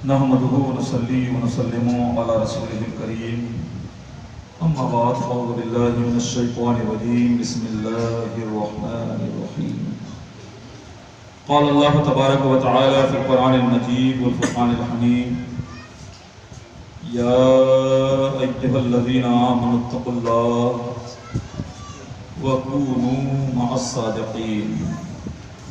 نحمده ونصلي ونسلم على رسوله الكريم أما بعد فأعوذ بالله من الشيطان الرجيم بسم الله الرحمن الرحيم قال الله تبارك وتعالى في القرآن المجيد والفرقان الحميد يا أيها الذين آمنوا اتقوا الله وكونوا مع الصادقين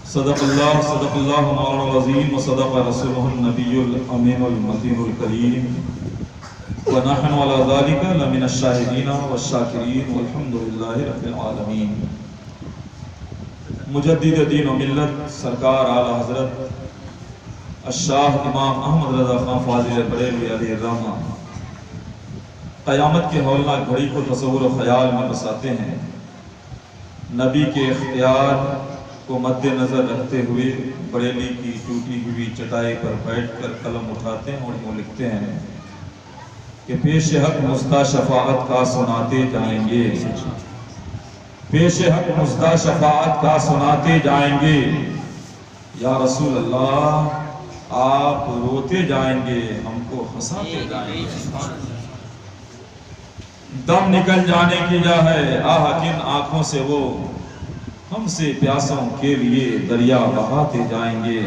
صدق الله مولانا العظيم وصدق رسوله النبي الأمين المتين الكريم ونحن على ذلك لمن الشاهدين والشاكرين والحمد لله رب العالمين. مجدد دین و ملت سرکار اعلی حضرت الشاہ امام احمد رضا خان فاضل بریلوی علیہ الرحمہ قیامت کے ہولناک گھڑی کو تصور و خیال میں بساتے ہیں. نبی کے اختیار کو مد نظر رکھتے ہوئے بریلی کی ٹوٹی ہوئی چٹائی پر بیٹھ کر قلم اٹھاتے ہیں اور یوں لکھتے ہیں کہ پیش حق مزدہ شفاعت کا سناتے جائیں گے، پیش حق مزدہ شفاعت کا سناتے جائیں گے. یا رسول اللہ آپ روتے جائیں گے، ہم کو ہنساتے جائیں گے. دم نکل جانے کی جا ہے آہ کن آنکھوں سے وہ ہم سے پیاسوں کے لیے دریا بہاتے جائیں گے.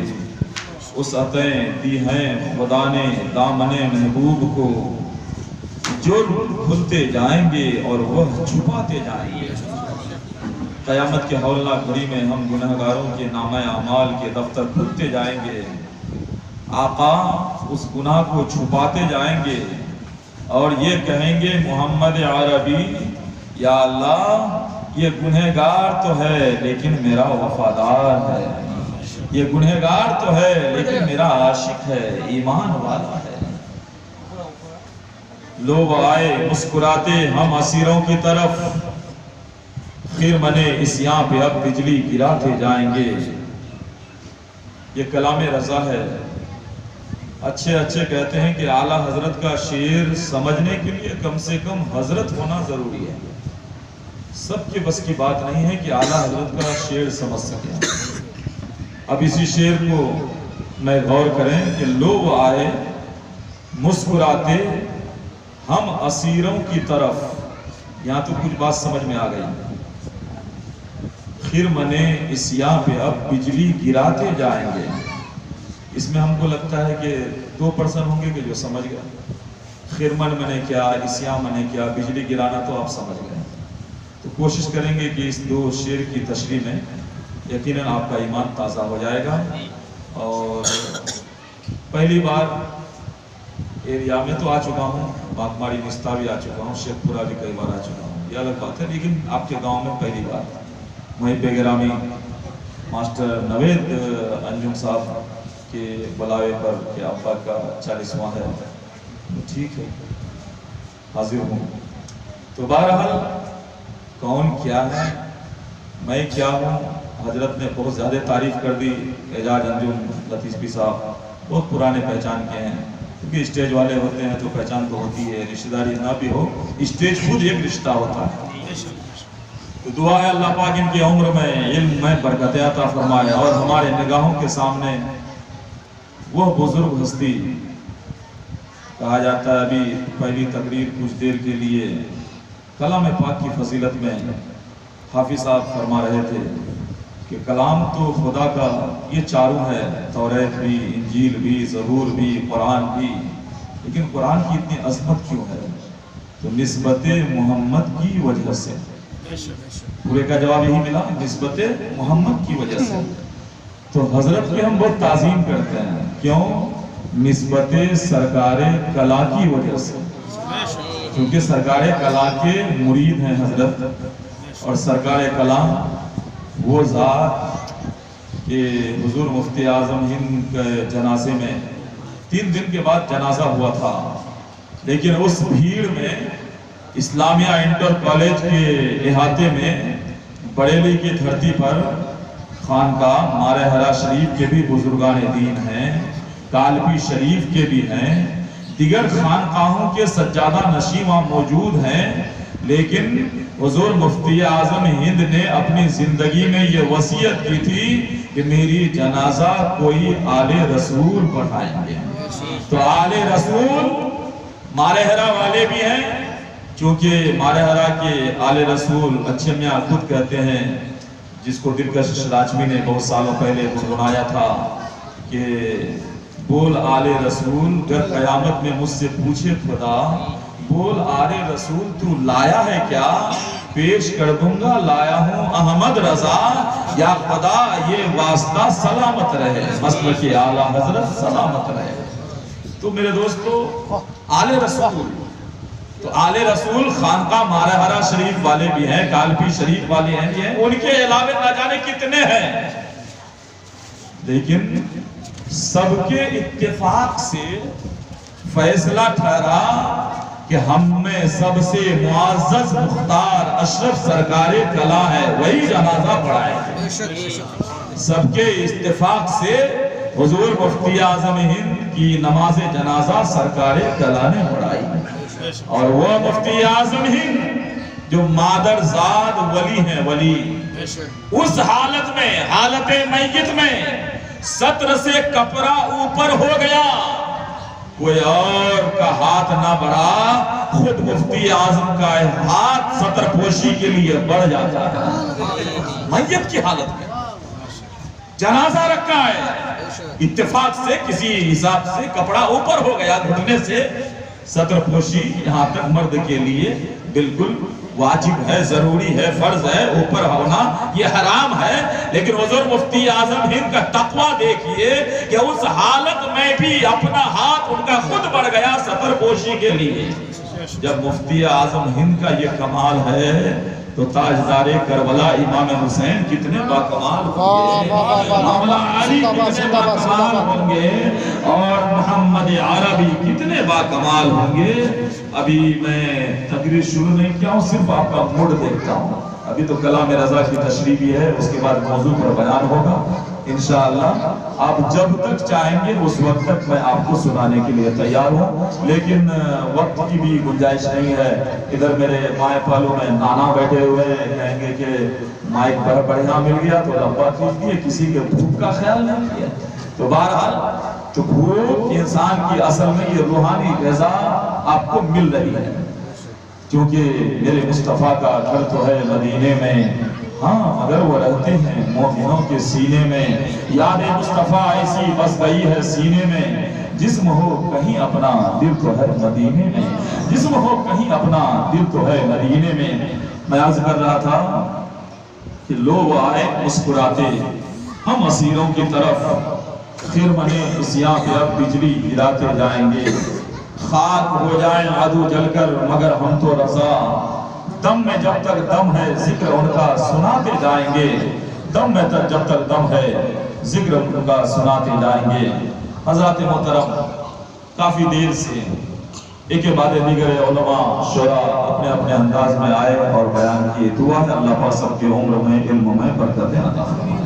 اس عطیں دی ہیں خدا نے دامن محبوب کو، جرم کھلتے جائیں گے اور وہ چھپاتے جائیں گے. قیامت کے ہولناک گھڑی میں ہم گنہگاروں کے نامہ اعمال کے دفتر کھلتے جائیں گے. آقا اس گناہ کو چھپاتے جائیں گے اور یہ کہیں گے محمد عربی یا اللہ یہ گنہگار تو ہے لیکن میرا وفادار ہے، یہ گنہگار تو ہے لیکن میرا عاشق ہے، ایمان والا ہے. لوگ آئے مسکراتے ہم اسیروں کی طرف، خرمن عصیاں پہ اب بجلی گراتے جائیں گے. یہ کلام رضا ہے. اچھے کہتے ہیں کہ اعلیٰ حضرت کا شعر سمجھنے کے لیے کم سے کم حضرت ہونا ضروری ہے. سب کے بس کی بات نہیں ہے کہ اعلیٰ حضرت کا شعر سمجھ سکیں. اب اسی شعر کو میں غور کریں کہ لوگ آئے مسکراتے ہم اسیروں کی طرف. یہاں تو کچھ بات سمجھ میں آ گئی. خرمن عصیاں پہ اب بجلی گراتے جائیں گے. اس میں ہم کو لگتا ہے کہ 2% ہوں گے کہ جو سمجھ گئے. خرمن میں کیا، عصیاں میں کیا، بجلی گرانا تو آپ سمجھ گئے. تو کوشش کریں گے کہ اس 2 شعر کی تشریح میں یقیناً آپ کا ایمان تازہ ہو جائے گا. اور پہلی بار ایریا میں تو آ چکا ہوں، باغماڑی نستا بھی آ چکا ہوں، شیخ پورہ بھی کئی بار آ چکا ہوں، یہ الگ بات ہے. لیکن آپ کے گاؤں میں پہلی بار محب گرامی ماسٹر نوید انجم صاحب کے بلاوے پر کہ ابا کا 40واں ہے، ٹھیک ہے حاضر ہوں. تو بہرحال کون کیا ہے، میں کیا ہوں، حضرت نے بہت زیادہ تعریف کر دی. اعجاز انجم لطیفی صاحب بہت پرانے پہچان کے ہیں، کیونکہ اسٹیج والے ہوتے ہیں تو پہچان تو ہوتی ہے، رشتہ داری نہ بھی ہو اسٹیج خود ایک رشتہ ہوتا ہے. تو دعا ہے اللہ پاک ان کی عمر میں علم میں برکت عطا فرمائے اور ہمارے نگاہوں کے سامنے وہ بزرگ ہستی. کہا جاتا ہے ابھی پہلی تقریر کچھ دیر کے لیے کلام پاک کی فضیلت میں حافظ صاحب فرما رہے تھے کہ کلام تو خدا کا یہ چاروں ہے، توریت بھی، انجیل بھی، زبور بھی، قرآن بھی. لیکن قرآن کی اتنی عظمت کیوں ہے؟ تو نسبت محمد کی وجہ سے. پورے کا جواب یہی ملا، نسبت محمد کی وجہ سے. تو حضرت کی ہم بہت تعظیم کرتے ہیں. کیوں؟ نسبت سرکار کلا کی وجہ سے، کیونکہ سرکار کلا کے مرید ہیں حضرت. اور سرکار کلا وہ ذات کہ حضور مفتی اعظم ہند کے جنازے میں 3 دن کے بعد جنازہ ہوا تھا، لیکن اس بھیڑ میں اسلامیہ انٹر کالج کے احاطے میں بریلی کی دھرتی پر خانقاہ مارے ہرا شریف کے بھی بزرگان دین ہیں، کالپی شریف کے بھی ہیں، دیگر خانقاہوں کے سجادہ نشین وہاں موجود ہیں. لیکن حضور مفتی اعظم ہند نے اپنی زندگی میں یہ وصیت کی تھی کہ میری جنازہ کوئی آل رسول پڑھائیں گے. تو آل رسول مارہرہ والے بھی ہیں، چونکہ مارہرہ کے آل رسول اچھے میاں خود کہتے ہیں، جس کو دلکش لاجمی نے بہت سالوں پہلے سنایا تھا کہ بول آل رسول گر قیامت میں مجھ سے پوچھے خدا، بول آل رسول تو لایا ہے کیا؟ پیش کر دوں گا لایا ہوں احمد رضا، یا خدا یہ واسطہ سلامت رہے، مسلک اعلیٰ حضرت سلامت رہے۔ تو میرے دوستو آل رسول، تو آل رسول خانقاہ مارہرہ شریف والے بھی ہیں، کالپی شریف والے ہیں، ان کے علاوہ نہ جانے کتنے ہیں، لیکن سب کے اتفاق سے فیصلہ ٹھہرا کہ ہم میں سب سے معزز مختار اشرف سرکار کلا ہے، وہی جنازہ پڑھائیں گے۔ سب کے اتفاق سے حضور مفتی اعظم ہند کی نماز جنازہ سرکار کلا نے پڑھائی، اور وہ مفتی اعظم ہند جو مادر زاد ولی ہیں، ولی اس حالت میں، حالت میت میں سطر سے کپڑا اوپر ہو گیا، کوئی اور کا ہاتھ نہ بڑھا، خود مفتی اعظم کا ہاتھ سطر پوشی کے لیے بڑھ جاتا ہے۔ میت کی حالت میں جنازہ رکھا ہے، اتفاق سے کسی حساب سے کپڑا اوپر ہو گیا گھٹنے سے، سطر پوشی یہاں تک مرد کے لیے بالکل واجب ہے، ضروری ہے، فرض ہے، اوپر ہونا یہ حرام ہے، لیکن حضور مفتی اعظم ہند کا تقویٰ دیکھیے کہ اس حالت میں بھی اپنا ہاتھ ان کا خود بڑھ گیا سطر پوشی کے لیے۔ جب مفتی اعظم ہند کا یہ کمال ہے تو تاجدار کربلا امام حسین کتنے باکمال ہوں گے، مولا علی کتنے باکمال ہوں گے، اور محمد عربی کتنے باکمال ہوں گے۔ ابھی میں تقریر شروع نہیں کیا ہوں، صرف آپ کا موڈ دیکھتا ہوں، ابھی تو کلام رضا کی تشریح بھی ہے، اس کے بعد موضوع پر بیان ہوگا انشاءاللہ۔ آپ جب تک چاہیں گے اس وقت تک میں آپ کو سنانے کے لیے تیار ہوں، لیکن وقت کی بھی گنجائش نہیں ہے۔ ادھر میرے مائیں پالوں میں نانا بیٹھے ہوئے ہیں، کہیں گے کہ مائک بڑھیا مل گیا تو لمبا کھینچ دیے، کسی کے بھوک کا خیال نہیں کیا۔ تو بہرحال تو بھوک انسان کی اصل میں یہ روحانی غذا آپ کو مل رہی ہے، کیونکہ میرے مصطفیٰ کا گھر تو ہے مدینے میں، ہاں مگر وہ رہتے ہیں مومنوں کے سینے میں، یاد مصطفیٰ ایسی بس گئی ہے سینے میں، جسم ہو کہیں اپنا دل تو ہے مدینے میں، جسم ہو کہیں اپنا دل تو ہے مدینے میں۔ میں عرض کر رہا تھا کہ لوگ آئے مسکراتے، ہم اسیروں کی طرف خرمنے اسیاں پہ اب بجلی گراتے جائیں گے، خاک ہو جائیں عدو جل کر مگر ہم تو رضا، دم میں جب تک دم ہے ذکر ان کا سناتے جائیں گے، دم میں جب تک دم ہے ذکر ان کا سناتے جائیں گے۔ حضرات محترم کافی دیر سے ایک بعد دیگر علماء شعراء اپنے اپنے انداز میں آئے اور بیان کیے، دعا ہے اللہ پاک سب کے عمر میں علم میں برکت عطا فرمائے۔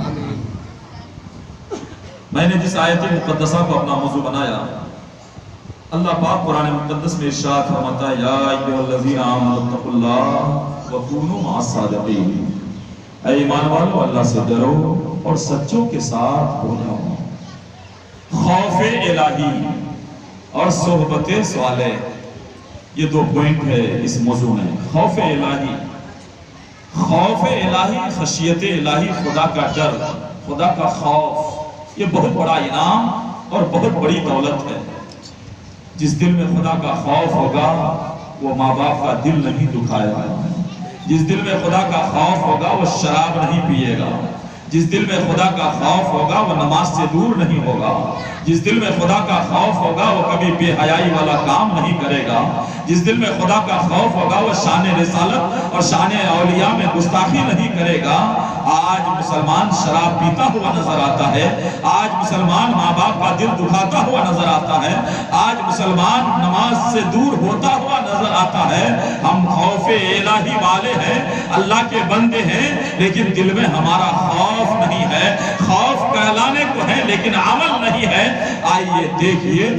میں نے جس آیت مقدسہ کو اپنا موضوع بنایا، اللہ پاک قرآن مقدس میں ارشاد فرماتا ہے، یا ایھا الذین آمنوا اتقوا اللہ وکونوا مع الصادقین، اے ایمان والو اللہ سے ڈرو اور سچوں کے ساتھ ہو جاؤ۔ خوف الہی اور صحبت صالح، یہ دو پوائنٹ ہے اس موضوع میں۔ خوف الہی، خوف الہی، خشیت الہی، خدا کا ڈر، خدا کا خوف، یہ بہت بڑا انعام اور بہت بڑی دولت ہے۔ جس دل میں خدا کا خوف ہوگا وہ ماں باپ کا دل نہیں دکھائے گا، جس دل میں خدا کا خوف ہوگا وہ شراب نہیں پیے گا، جس دل میں خدا کا خوف ہوگا وہ نماز سے دور نہیں ہوگا، جس دل میں خدا کا خوف ہوگا وہ کبھی بے حیائی والا کام نہیں کرے گا، جس دل میں خدا کا خوف ہوگا وہ شان رسالت اور شان اولیاء میں گستاخی نہیں کرے گا۔ آج مسلمان شراب پیتا ہوا نظر آتا ہے، آج مسلمان ماں باپ کا دل دکھاتا ہوا نظر آتا ہے، آج مسلمان نماز سے دور ہوتا ہوا نظر آتا ہے۔ ہم خوف الہی والے ہیں، اللہ کے بندے ہیں، لیکن دل میں ہمارا خوف نہیں ہے، خوف کہلانے کو ہے لیکن عمل نہیں ہے۔ آئیے دیکھیے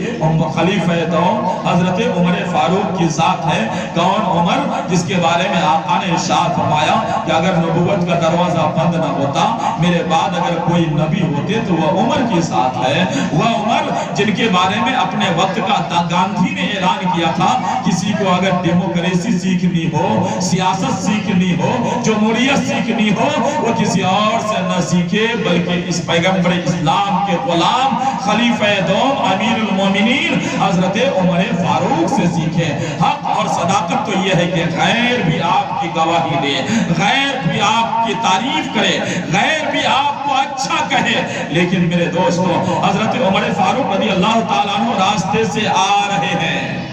خلیفہ تو حضرت عمر فاروق کی ذات ہے۔ کون عمر؟ جس کے بارے میں آقا نے ارشاد فرمایا کہ اگر نبوت کا دروازہ بند نہ ہوتا. میرے بعد اگر کوئی نبی ہوتے تو وہ عمر کے ساتھ ہے. وہ عمر جن کے بارے میں اپنے وقت کا گاندھی نے اعلان کیا تھا کسی کو اگر ڈیموکریسی سیکھنی ہو, سیاست سیکھنی ہو, جمہوریت سیکھنی ہو, وہ کسی اور سے نہ سیکھے بلکہ اس پیغمبر اسلام کے غلام خلیفہ دوم امیر المومنین حضرت عمر فاروق سے سیکھے. حق اور صداقت تو یہ ہے کہ غیر بھی آپ کی گواہی دے, غیر بھی آپ کی تعریف کرے, غیر بھی آپ کو اچھا کہے. لیکن میرے دوستو حضرت عمر فاروق رضی اللہ تعالیٰ عنہ راستے سے آ رہے ہیں.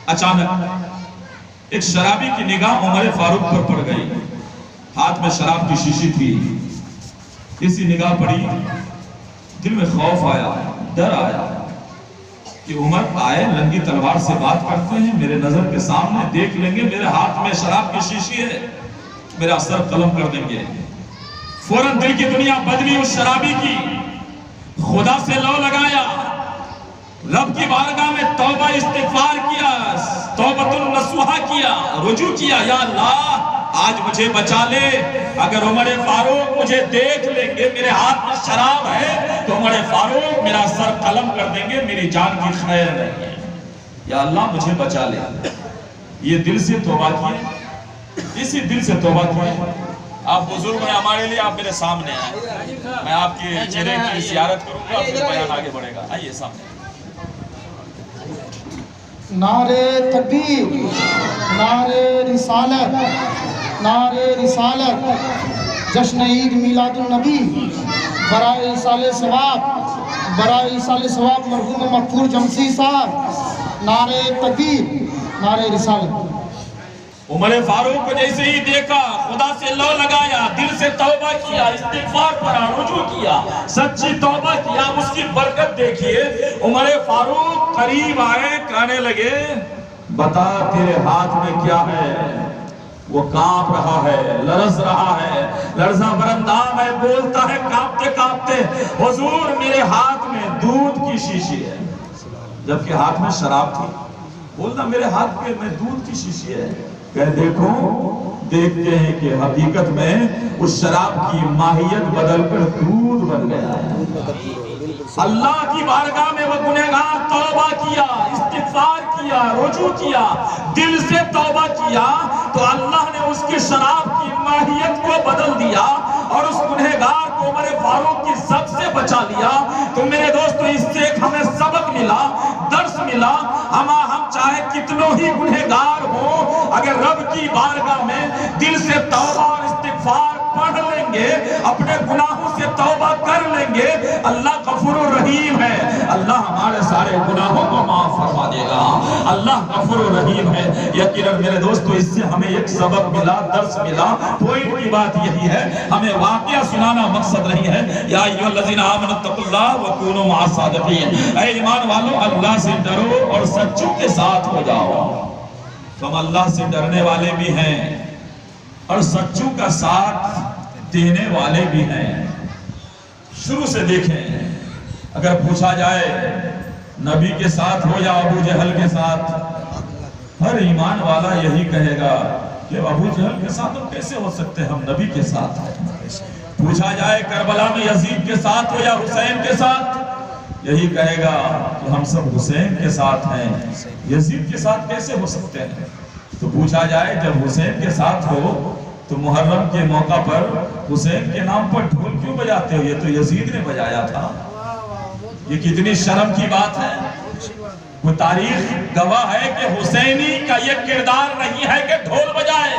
اچانک ایک شرابی کی نگاہ عمر فاروق پر پڑ گئی. ہاتھ میں شراب کی شیشی تھی. اسی نگاہ پڑی, دل میں خوف آیا, ڈر آیا کہ عمر آئے ننگی تلوار سے بات کرتے ہیں, میرے نظر کے سامنے دیکھ لیں گے میرے ہاتھ میں شراب کی شیشی ہے, میرا سر قلم کر دیں گے. فوراً دل کی دنیا بدلی اس شرابی کی. خدا سے لو لگایا, رب کی بارگاہ میں توبہ استغفار کیا, توبۃ النصوحہ کیا, رجوع کیا, یا اللہ آج مجھے بچا لے. اگر عمر فاروق مجھے دیکھ لیں گے میرے ہاتھ میں شراب ہے تو عمر فاروق میرا سر قلم کر دیں گے, میری جان کی خیر نہیں ہے. یا اللہ مجھے بچا لے. یہ دل سے توبہ کیے, اسی دل سے توبہ کیے. آپ بزرگ ہیں ہمارے لیے, آپ میرے سامنے آئے, میں آپ کے چہرے کی زیارت کروں گا, پھر بیان آگے بڑھے گا. آئیے سامنے. نعرے تکبیر, نعرے رسالت, نعرے رسالت, جشن عید میلاد النبی, برائے ایصال ثواب, برائے ایصال ثواب مرحوم مغفور جمسی صاحب. نعرے تکبیر, نعرے رسالت. عمر فاروق کو جیسے ہی دیکھا خدا سے لو لگایا, دل سے توبہ کیا, استغفار پڑھا, رجوع کیا, سچی توبہ کیا. اس کی برکت دیکھیے. عمر فاروق قریب آئے, کہنے لگے بتا تیرے ہاتھ میں کیا ہے. وہ کانپ رہا ہے, لرز رہا ہے, لرزاں برندام ہے, بولتا ہے کانپتے کانپتے, حضور میرے ہاتھ میں دودھ کی شیشی ہے. جبکہ ہاتھ میں شراب تھی. بولنا میرے ہاتھ میں دودھ کی شیشی ہے. کہ دیکھو, دیکھتے ہیں کہ حقیقت میں اس شراب کی ماہیت بدل کر دودھ بن گیا ہے. اللہ کی بارگاہ میں وہ گنہگار توبہ کیا, استغفار کیا, رجوع کیا, دل سے توبہ کیا تو اللہ نے اس کی شراب کی ماہیت کو بدل دیا اور اس گنہگار کو عمر فاروق کی سب سے بچا لیا. تو میرے دوستو اس سے ایک ہمیں سبق ملا, درس ملا. ہم چاہے کتنوں ہی گنہگار ہوں, اگر رب کی بارگاہ میں دل سے توبہ اور استغفار پڑھ لیں گے, اپنے گناہوں سے توبہ کر لیں گے, اللہ غفور الرحیم ہے. اللہ ہمارے سارے گناہوں کو معاف فرما دے گا. اللہ غفور الرحیم ہے. یقیناً میرے دوستو اس سے ہمیں ایک سبق ملا, درس ملا. پوائنٹ کی بات یہی ہے, ہمیں واقعہ سنانا مقصد نہیں ہے. یا ایھا الذین آمنوا اتقوا اللہ وکونوا مع الصادقین. اے ایمان والو اللہ سے ڈرو اور سچوں کے ساتھ ہو جاؤ. ہم اللہ سے ڈرنے والے بھی ہیں اور سچوں کا ساتھ دینے والے بھی ہیں. شروع سے دیکھیں, اگر پوچھا جائے نبی کے ساتھ ہو یا ابو جہل کے ساتھ, ہر ایمان والا یہی کہے گا کہ ابو جہل کے ساتھ ہم کیسے ہو سکتے ہیں, ہم نبی کے ساتھ ہیں. پوچھا جائے کربلا میں یزید کے ساتھ ہو یا حسین کے ساتھ, یہی کہے گا کہ ہم سب حسین کے ساتھ ہیں, یزید کے ساتھ کیسے ہو سکتے ہیں. تو پوچھا جائے جب حسین کے ساتھ ہو تو محرم کے موقع پر حسین کے نام پر ڈھول کیوں بجاتے ہو, یہ تو یزید نے بجایا تھا. یہ کتنی شرم کی بات ہے. وہ تاریخ گواہ ہے کہ حسینی کا یہ کردار نہیں ہے کہ ڈھول بجائے.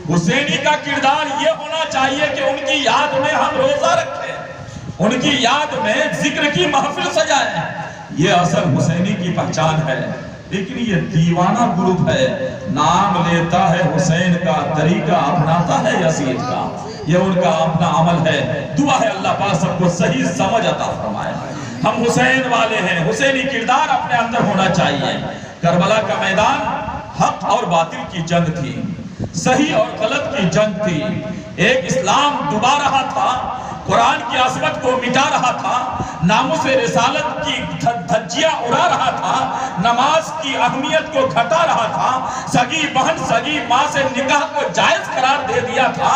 حسینی کا کردار یہ ہونا چاہیے کہ ان کی یاد میں ہم روزہ رکھیں, ان کی یاد میں ذکر کی محفل سجائیں. یہ اصل حسینی کی پہچان ہے. لیکن یہ دیوانہ گروپ ہے, نام لیتا ہے حسین کا, طریقہ اپناتا ہے یزید کا. یہ ان کا اپنا عمل ہے. دعا ہے اللہ پاک سب کو صحیح سمجھ عطا فرمائے. ہم حسین والے ہیں, حسینی کردار اپنے اندر ہونا چاہیے. کربلا کا میدان حق اور باطل کی جنگ تھی, صحیح اور غلط کی جنگ تھی. ایک اسلام ڈوبا رہا تھا, قرآن کی عظمت کو مٹا رہا تھا، ناموس رسالت کی دھجیاں اڑا رہا تھا، نماز کی اہمیت کو گھٹا رہا تھا، سگی بہن سگی ماں سے نکاح کو جائز قرار دے دیا تھا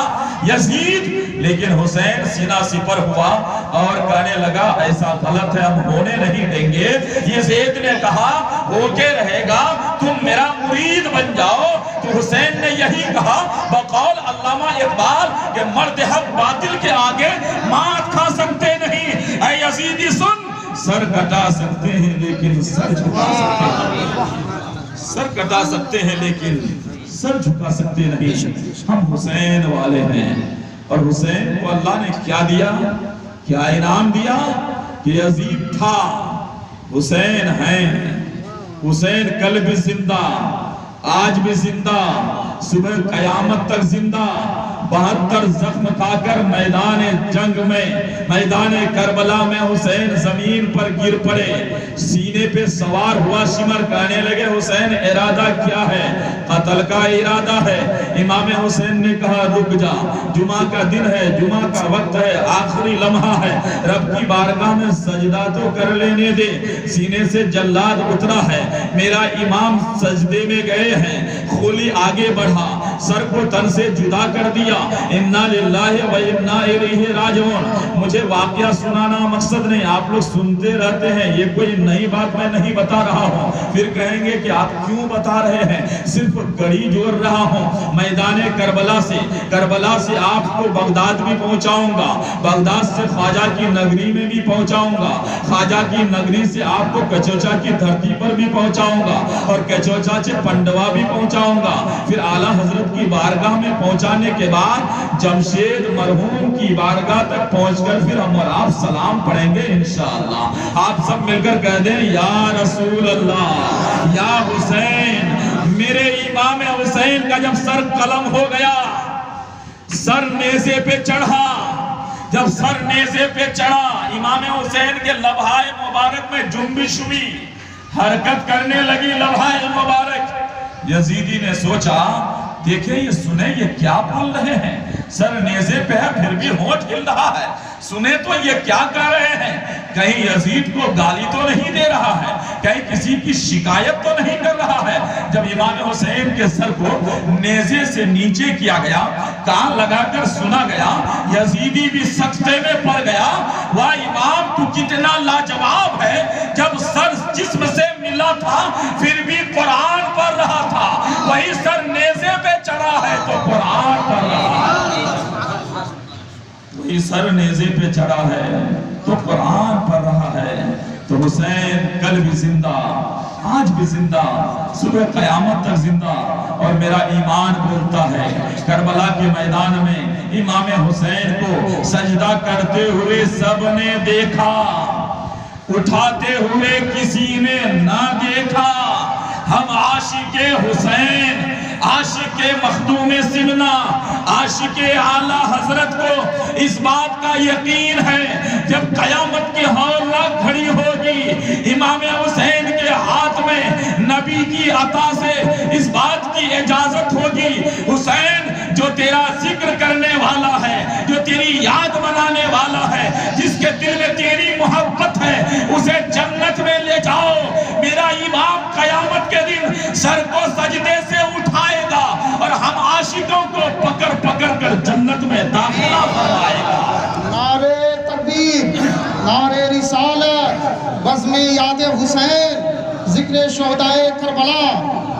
یزید۔ لیکن حسین سینہ سپر ہوا اور کہنے لگا ایسا غلط ہے، ہم ہونے نہیں دیں گے۔ یزید نے کہا ہو کے رہے گا، تم میرا مرید بن جاؤ۔ تو حسین نے یہی کہا بقول علامہ اقبال کہ مرد حق باطل کے آگے مات کھا سکتے نہیں۔ اے یزیدی سن، سر کٹا سکتے ہیں لیکن سر جھکا سکتے نہیں، سر کٹا سکتے ہیں لیکن سر جھکا سکتے نہیں۔ ہم حسین والے ہیں، اور حسین کو اللہ نے کیا دیا، کیا انعام دیا کہ یزید تھا، حسین ہیں۔ حسین کل بھی زندہ، آج بھی زندہ، صبح قیامت تک زندہ۔ 72 زخم کھا کر میدان جنگ میں، میدان کربلا میں حسین زمین پر گر پڑے، سینے پہ سوار ہوا شمر کہنے لگے حسین ارادہ کیا ہے؟ قتل کا ارادہ ہے۔ امام حسین نے کہا رک جا، جمعہ کا دن ہے، جمعہ کا وقت ہے، آخری لمحہ ہے، رب کی بارگاہ میں سجدہ تو کر لینے دے۔ سینے سے جلاد اترا ہے، میرا امام سجدے میں گئے ہیں، خولی آگے بڑھا، سر کو تن سے جدا کر دیا۔ انا للہ و انا الیہ راجعون۔ مجھے واقعہ سنانا مقصد نہیں، آپ لوگ سنتے رہتے ہیں، یہ کوئی نئی بات میں نہیں بتا رہا ہوں۔ پھر کہیں گے کہ آپ کیوں بتا رہے ہیں؟ صرف گڑی جوڑ رہا ہوں میدان کربلا سے۔ کربلا سے آپ کو بغداد بھی پہنچاؤں گا، بغداد سے خواجہ کی نگری میں بھی پہنچاؤں گا، خواجہ کی نگری سے آپ کو کچوچا کی دھرتی پر بھی پہنچاؤں گا، اور کچوچا سے پنڈوا بھی پہنچاؤں گا۔ پھر اعلیٰ حضرت کی بارگاہ میں پہنچانے کے بعد جمشید مرحوم کی بارگاہ تک پہنچ کر پھر ہم اور آپ سلام پڑھیں گے انشاءاللہ۔ آپ سب مل کر کہہ دیں یا رسول اللہ، یا حسین۔ میرے امام حسین کا جب سر قلم ہو گیا، سر نیزے پہ چڑھا، جب سر نیزے پہ چڑھا، امام حسین کے لبھائے مبارک میں جنبش ہوئی، حرکت کرنے لگی لبھائے مبارک۔ یزیدی نے سوچا دیکھیں یہ سنیں یہ کیا بول رہے ہیں، سر نیزے پہ ہے پھر بھی ہونٹ ہل رہا ہے، سنیں تو یہ کیا کر رہے ہیں، کہیں یزید کو گالی تو نہیں دے رہا ہے، کہیں کسی کی شکایت تو نہیں کر رہا ہے۔ جب امام حسین کے سر کو نیزے سے نیچے کیا گیا، کان لگا کر سنا گیا، یزیدی بھی سکتے میں پڑ گیا۔ واہ امام تو کتنا لاجواب ہے، جب سر جسم سے ملا تھا پھر بھی قرآن پڑھ رہا تھا، وہی سر نیزے پہ چڑھا ہے تو قرآن پڑھ رہا ہے، وہی سر نیزے پہ چڑھا ہے تو قرآن پڑھ رہا ہے۔ تو حسین کل بھی زندہ، آج بھی زندہ، صبح قیامت تک زندہ، اور میرا ایمان بولتا ہے کربلا کے میدان میں امام حسین کو سجدہ کرتے ہوئے سب نے دیکھا، اٹھاتے ہوئے کسی نے نہ دیکھا۔ ہم عاشق حسین، عاشق مخدوم سمنا، عاشق اعلیٰ حضرت کو اس بات کا یقین ہے جب قیامت کی ہولناک گھڑی ہوگی، امام حسین کے ہاتھ میں نبی کی عطا سے اس بات کی اجازت ہوگی حسین جو تیرا ذکر کرنے والا ہے، جو تیری یاد منانے والا ہے، جس کے دل میں تیری محبت ہے، اسے جنت میں لے جاؤ۔ میرا امام قیامت کے دن سر کو سجدے سے اٹھائے گا اور ہم عاشقوں کو پکڑ پکڑ کر جنت میں داخلہ فرمائے گا۔ نعرے تکبیر، نعرے رسالت، بزم یاد حسین، ذکر شہدائے کربلا،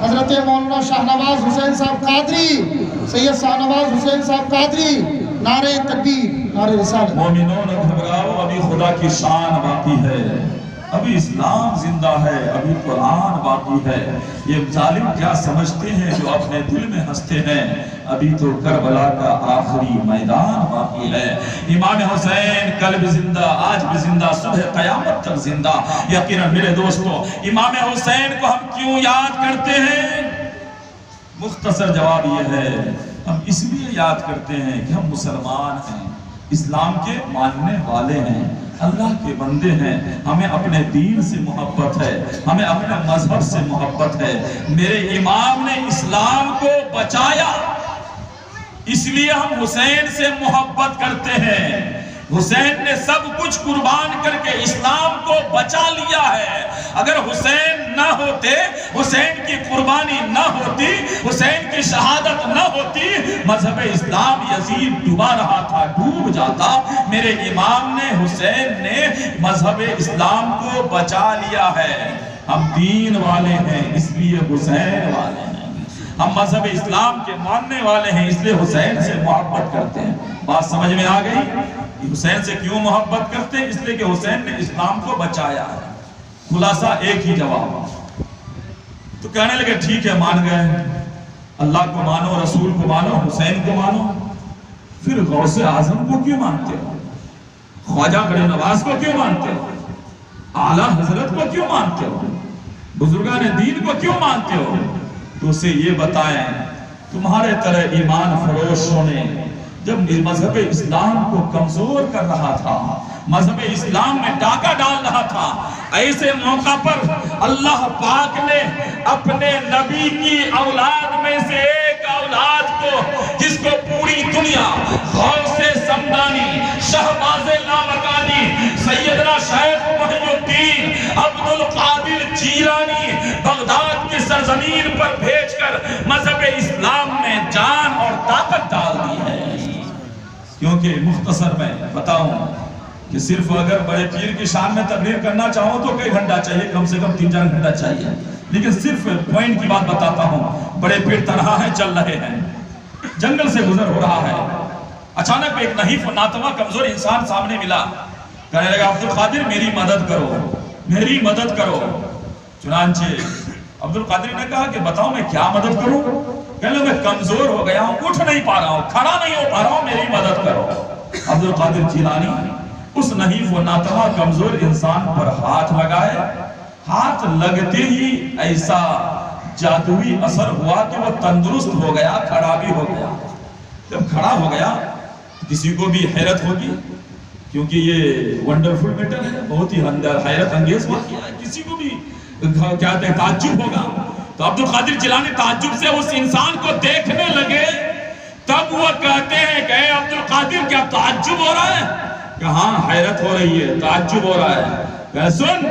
حضرت مولانا شاہ نواز حسین صاحب قادری، سید شاہ نواز حسین صاحب قادری، نعرے تکبیر، نعرے رسالت۔ مومنوں نے گھبراؤ، ابھی خدا کی شان باقی ہے، ابھی اسلام زندہ ہے، ابھی قرآن باقی ہے۔ یہ ظالم کیا سمجھتے ہیں جو اپنے دل میں ہنستے ہیں، ابھی تو کربلا کا آخری میدان باقی ہے۔ امام حسین کل بھی زندہ، آج بھی زندہ، صبح قیامت تک زندہ۔ یقیناً میرے دوستو، امام حسین کو ہم کیوں یاد کرتے ہیں؟ مختصر جواب یہ ہے، ہم اس لیے یاد کرتے ہیں کہ ہم مسلمان ہیں، اسلام کے ماننے والے ہیں، اللہ کے بندے ہیں، ہمیں اپنے دین سے محبت ہے، ہمیں اپنے مذہب سے محبت ہے۔ میرے امام نے اسلام کو بچایا، اس لیے ہم حسین سے محبت کرتے ہیں۔ حسین نے سب کچھ قربان کر کے اسلام کو بچا لیا ہے۔ اگر حسین نہ ہوتے، حسین کی قربانی نہ ہوتی، حسین کی شہادت نہ ہوتی، مذہب اسلام یزید ڈوبا رہا تھا، ڈوب جاتا۔ میرے امام نے، حسین نے مذہب اسلام کو بچا لیا ہے۔ ہم دین والے ہیں اس لیے حسین والے ہیں، ہم مذہب اسلام کے ماننے والے ہیں اس لیے حسین سے محبت کرتے ہیں۔ بات سمجھ میں آ گئی؟ حسین سے کیوں محبت کرتے ہیں؟ اس لیے کہ حسین نے اسلام کو بچایا ہے۔ خلاصہ ایک ہی جواب۔ تو کہنے لگے ٹھیک ہے، مان گئے، اللہ کو مانو، رسول کو مانو، حسین کو مانو، پھر غوث اعظم کو کیوں مانتے ہو؟ خواجہ غریب نواز کو کیوں مانتے ہو؟ اعلیٰ حضرت کو کیوں مانتے ہو؟ بزرگان دین کو کیوں مانتے ہو؟ تو اسے یہ بتائیں، تمہارے طرح ایمان فروشوں نے جب مذہب اسلام کو کمزور کر رہا تھا، مذہب اسلام میں ڈاکہ ڈال رہا تھا، ایسے موقع پر اللہ پاک نے اپنے نبی کی اولاد میں سے ایک اولاد کو، جس کو پوری دنیا غوث سمدانی، شہباز لامکانی، سیدنا شیخ محی الدین عبد القادر جیلانی بغداد کی سرزمین پر بھیج کر مذہب اسلام میں جان اور طاقت ڈال دی ہے۔ کیونکہ مختصر میں بتاؤں کہ صرف اگر بڑے پیر کی شان میں تقریر کرنا چاہوں تو کئی گھنٹہ چاہیے، کم سے کم 3-4 گھنٹہ چاہیے، لیکن صرف پوائنٹ کی بات بتاتا ہوں۔ بڑے پیر تنہا ہیں، چل رہے ہیں، جنگل سے گزر ہو رہا ہے، اچانک ایک نحیف و ناتواں کمزور انسان سامنے ملا، کہنے لگا عبد القادر میری مدد کرو، میری مدد کرو۔ چنانچہ عبد القادر نے کہا کہ بتاؤ میں کیا مدد کروں؟ کہنے لگا میں کمزور ہو گیا ہوں، اٹھ نہیں پا رہا ہوں، کھڑا نہیں ہو پا رہا ہوں، میری مدد کرو۔ عبد القادر جیلانی اس نحیف و ناتواں کمزور انسان پر ہاتھ لگائے، ہاتھ لگتے ہی ایسا جادوئی اثر ہوا کہ وہ تندرست ہو گیا، کھڑا بھی ہو گیا۔ جب کھڑا ہو گیا کسی کو بھی حیرت ہوگی، کیونکہ یہ ونڈرفل میٹر ہے، بہت ہی حیرت انگیز واقعہ ہے، کسی کو بھی کیا کہتے ہیں تعجب ہوگا۔ تو عبد القادر جیلانی تعجب سے اس انسان کو دیکھنے لگے، تب وہ کہتے ہیں کہ اے عبد القادر کیا تعجب ہو رہا ہے؟ کہ ہاں حیرت ہو رہی ہے، تعجب ہو رہا ہے۔ کہ سن،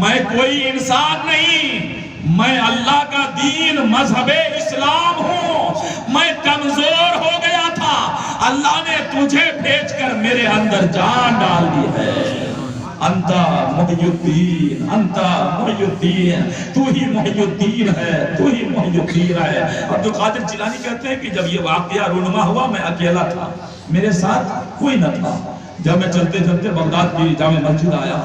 میں کوئی انسان نہیں، میں اللہ کا دین مذہب اسلام ہوں، میں کمزور ہو گیا تھا، اللہ نے تجھے بھیج کر میرے اندر جان ڈال دی ہے۔ انتا محی الدین، انتا محی الدین، تو ہی محی الدین ہے، تو ہی محی الدین ہے۔ عبد القادر جیلانی کہتے ہیں کہ جب یہ واقعہ رونما ہوا میں اکیلا تھا، میرے ساتھ کوئی نہ تھا۔ جب میں چلتے چلتے بغداد کی جامع مسجد آیا،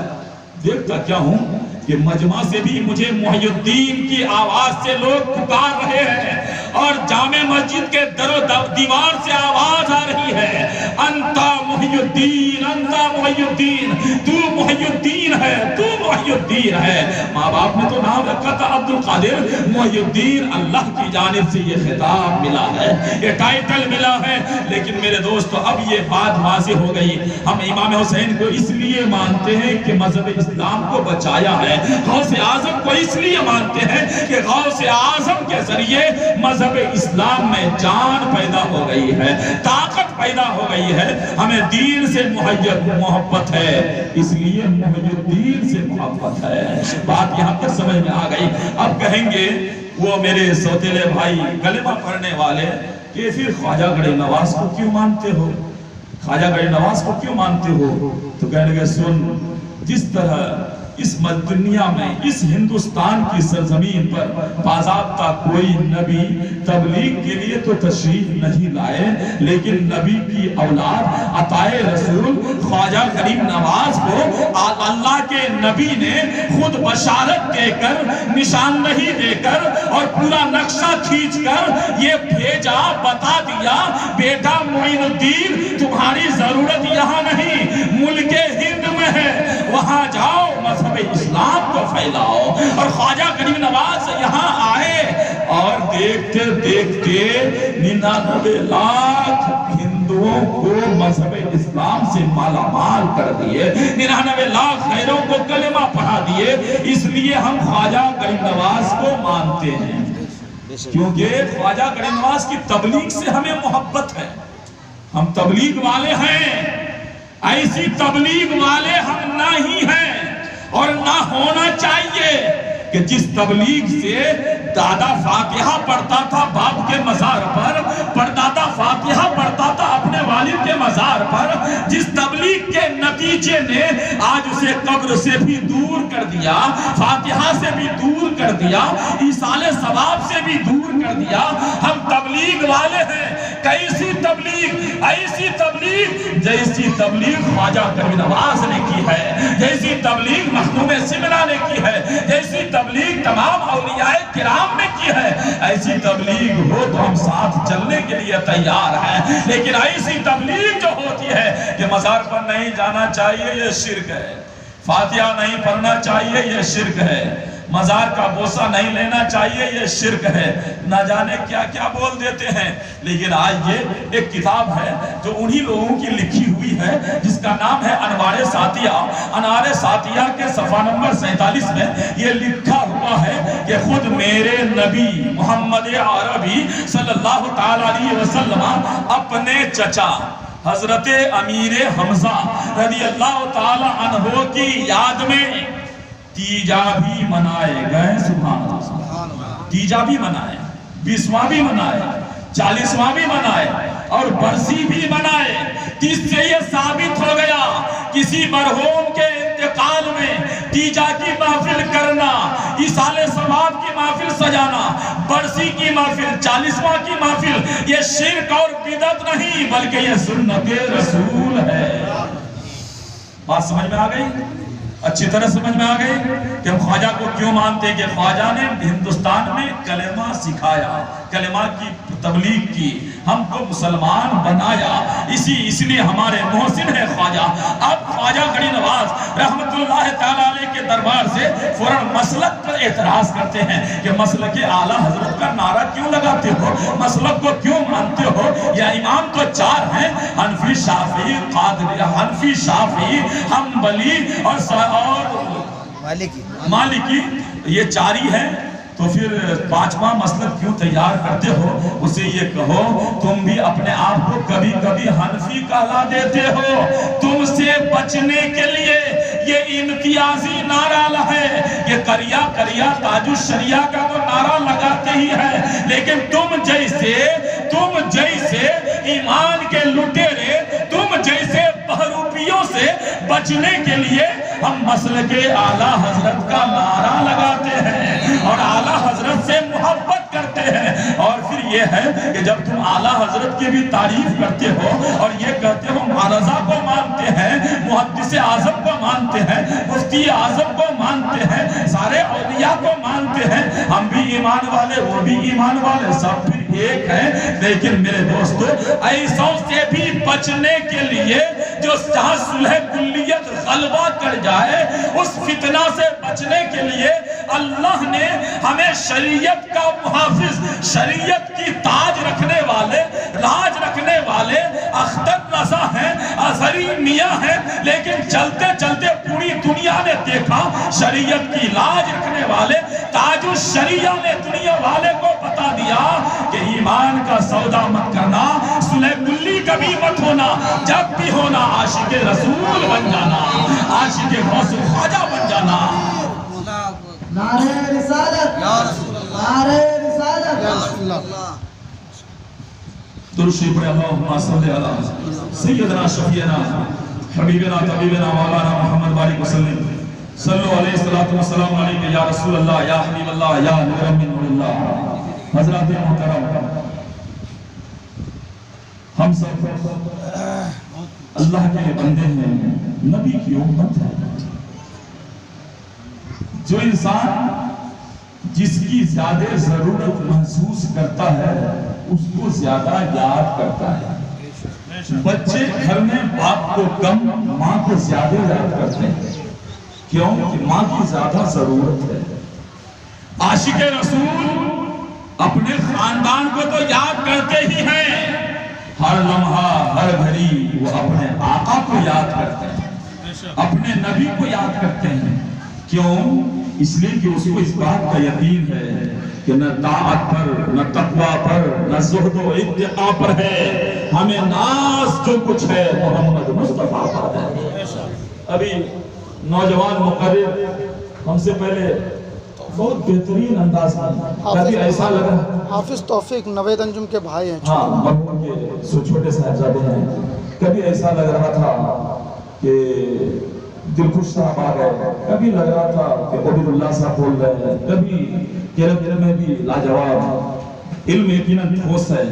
دیکھتا کیا ہوں کہ مجمع سے بھی مجھے محی الدین کی آواز سے لوگ پکار رہے ہیں، اور جامع مسجد کے در و دیوار سے آواز آ رہی ہے، انتا محی الدین، انتا محی الدین، تو محی الدین ہے، تو محی الدین ہے۔ ماں باپ نے تو نام رکھا تھا عبد القادر، محی الدین اللہ کی جانب سے یہ خطاب ملا ہے، یہ ٹائٹل ملا ہے۔ لیکن میرے دوستو اب یہ بات واضح ہو گئی، ہم امام حسین کو اس لیے مانتے ہیں کہ مذہب اسلام کو بچایا ہے، غوث اعظم کو اس لیے مانتے ہیں کہ غوث اعظم کے ذریعے مذہب اسلام میں جان پیدا ہو گئی ہے، طاقت پیدا ہو گئی ہے۔ ہمیں دین سے محبت ہے، اس لیے محی الدین سے محبت ہے۔ بات یہاں پر سمجھ میں آ گئی۔ اب کہیں گے وہ میرے سوتیلے بھائی کلمہ پڑھنے والے کہ پھر خواجہ غریب نواز کو کیوں مانتے ہو؟ خواجہ غریب نواز کو کیوں مانتے ہو؟ تو کہنے لگے سن، جس طرح اس دنیا میں، اس ہندوستان کی سرزمین پر باضابطہ کوئی نبی تبلیغ کے لیے تو تشریف نہیں لائے، لیکن نبی کی اولاد عطائے رسول خواجہ غریب نواز کو اللہ کے نبی نے خود بشارت دے کر، نشاندہی دے کر اور پورا نقشہ کھینچ کر یہ بھیجا، بتا دیا بیٹا معین الدین تمہاری ضرورت یہاں نہیں، ملک ہند میں ہے، وہاں جاؤ مذہب اسلام کو پھیلاؤ۔ اور خواجہ غریب نواز یہاں آئے اور دیکھتے دیکھتے 99 لاکھ ہندوؤں کو مذہب اسلام سے مالا مال کر دیے، 99 لاکھ غیروں کو کلمہ پڑھا دیے۔ اس لیے ہم خواجہ غریب نواز کو مانتے ہیں، کیونکہ خواجہ غریب نواز کی تبلیغ سے ہمیں محبت ہے، ہم تبلیغ والے ہیں۔ ایسی تبلیغ والے ہم نہ ہی ہیں اور نہ ہونا چاہیے کہ جس تبلیغ سے دادا فاتحہ پڑھتا تھا باپ کے مزار پر، پردادا فاتحہ پڑھتا تھا اپنے والد کے مزار پر، جس تبلیغ کے نتیجے نے آج اسے قبر سے بھی دور کر دیا، فاتحہ سے بھی دور کر دیا، ایصال ثواب سے بھی دور کر دیا، ہم تبلیغ والے ہیں۔ کیسی تبلیغ؟ ایسی تبلیغ جیسی تبلیغ خواجہ کبیر نواز نے کی ہے، جیسی تبلیغ مخدوم سمنا نے کی ہے، جیسی تبلیغ تمام اولیاء کرام نے کی ہے۔ ایسی تبلیغ ہو تو ہم ساتھ چلنے کے لیے تیار ہیں، لیکن ایسی تبلیغ جو ہوتی ہے کہ مزار پر نہیں جانا چاہیے، یہ شرک ہے، فاتحہ نہیں پڑھنا چاہیے، یہ شرک ہے، مزار کا بوسہ نہیں لینا چاہیے، یہ شرک ہے، نہ جانے کیا کیا بول دیتے ہیں۔ لیکن آج یہ ایک کتاب ہے جو انہی لوگوں کی لکھی ہوئی ہے جس کا نام ہے انوار ساتیہ۔ انوار ساتیہ کے صفحہ نمبر 47 میں یہ لکھا ہوا ہے کہ خود میرے نبی محمد عربی صلی اللہ تعالی علیہ وسلم اپنے چچا حضرت امیر حمزہ رضی اللہ تعالی عنہ کی یاد میں تیجا بھی منائے گئے۔ سبحان اللہ، تیجا بھی منائے، 20واں بھی منائے، 40واں بھی منائے اور برسی بھی منائے۔ اس سے یہ ثابت ہو گیا کسی مرحوم کے انتقال میں تیجا کی محفل کرنا، ایصال ثواب کی محفل سجانا، برسی کی محفل، 40واں کی محفل، یہ شرک اور بدعت نہیں بلکہ یہ سنت رسول ہے۔ بات سمجھ میں آ گئی؟ اچھی طرح سمجھ میں آ گئی کہ ہم خواجہ کو کیوں مانتے ہیں؟ کہ خواجہ نے ہندوستان میں کلمہ سکھایا، کلمہ کی تبلیغ کی، ہم کو مسلمان بنایا، اس لیے ہمارے محسن ہے خواجہ۔ اب خواجہ گھڑی نواز رحمت اللہ تعالیٰ علیہ کے دربار سے فوراً مسلک پر اعتراض کرتے ہیں کہ مسلک اعلیٰ حضرت کا نعرہ کیوں لگاتے ہو، مسلک کو کیوں مانتے ہو؟ یا امام تو 4 ہیں، حنفی، شافعی، قادری، حنفی، شافعی، حنبلی اور مالکی، یہ 4 ہی ہیں، تو پھر 5واں مسلک کیوں تیار کرتے ہو؟ اسے یہ کہو تم بھی اپنے آپ کو کبھی کبھی حنفی کہلا دیتے ہو، تم سے بچنے کے لیے یہ امتیازی نعرہ ہے، یہ کریا کریا تاج الشریعہ کا تو نعرہ لگاتے ہی ہے، لیکن تم جیسے ایمان کے لٹیرے، تم جیسے بہروپیوں سے بچنے کے لیے ہم مسلک اعلیٰ حضرت کا نعرہ لگاتے ہیں اور اعلیٰ حضرت سے محبت کرتے ہیں۔ اور پھر یہ ہے کہ جب تم اعلیٰ حضرت کی بھی تعریف کرتے ہو اور یہ کہتے ہو معرضہ کو مانتے ہیں، محدث اعظم کو مانتے ہیں، مفتی اعظم کو مانتے ہیں، سارے اولیاء کو مانتے ہیں، ہم بھی ایمان والے وہ بھی ایمان والے، سب پھر ایک ہیں۔ لیکن میرے دوستو، ایسوں سے بھی بچنے کے لیے جو جہاں صلح کلیت غلبہ کر جائے، اس فتنہ سے بچنے کے لیے اللہ نے ہمیں شریعت کا محافظ، شریعت کی تاج رکھنے والے، راج رکھنے والے اختر رضا ہیں، اظہری میاں ہیں، لیکن چلتے چلتے پوری دنیا نے دیکھا شریعت کی لاج رکھنے والے تاج الشریعہ نے دنیا والے کو بتا دیا کہ ایمان کا سودا مت کرنا، صلح کلی کبھی مت ہونا، جب بھی ہونا عاشق رسول بن جانا، عاشق غوث خواجہ بن جانا۔ نعرہ رسالت یا رسول اللہ، نعرہ رسالت یا رسول اللہ۔ درود شریف پڑھیں، اللہم صلی علی سیدنا شفیعنا حبیبنا طبیبنا مولانا محمد بارک وسلم، صلو علیہ الصلوۃ والسلام علیہ یا رسول اللہ، یا حبیب اللہ، یا نور من نور اللہ۔ حضرات محترم، ہم سب اللہ کے بندے ہیں، نبی کی امت ہے۔ جو انسان جس کی زیادہ ضرورت محسوس کرتا ہے اس کو زیادہ یاد کرتا ہے۔ بچے گھر میں باپ کو کم، ماں کو زیادہ یاد کرتے ہیں، کیوں کہ ماں کی زیادہ ضرورت ہے۔ عاشق رسول اپنے خاندان کو تو یاد کرتے ہی ہیں، ہر لمحہ ہر گھڑی وہ اپنے آقا کو یاد کرتے ہیں، اپنے نبی کو یاد کرتے ہیں۔ کیوں؟ اس لیے کہ اس کو اس بات کا یقین ہے کہ نہ طاعت پر، نہ تقوی پر، نہ زہد و اتقاء پر ہے، ہمیں ناز جو کچھ ہے محمد مصطفیٰ پر ہے۔ ابھی نوجوان مقرر ہم سے پہلے بہت بہترین انداز میں کبھی ایسا لگا، حافظ توفیق نوید انجم کے بھائی ہیں، ہاں مرحوم کے سو چھوٹے صاحبزادے ہیں، کبھی ایسا لگ رہا تھا کہ دلخوش صاحب آ گئے، کبھی لگ رہا تھا کہ عبید اللہ صاحب بول رہے ہیں، کبھی قرآن میں بھی لاجواب علم یقیناً ٹھوس ہے۔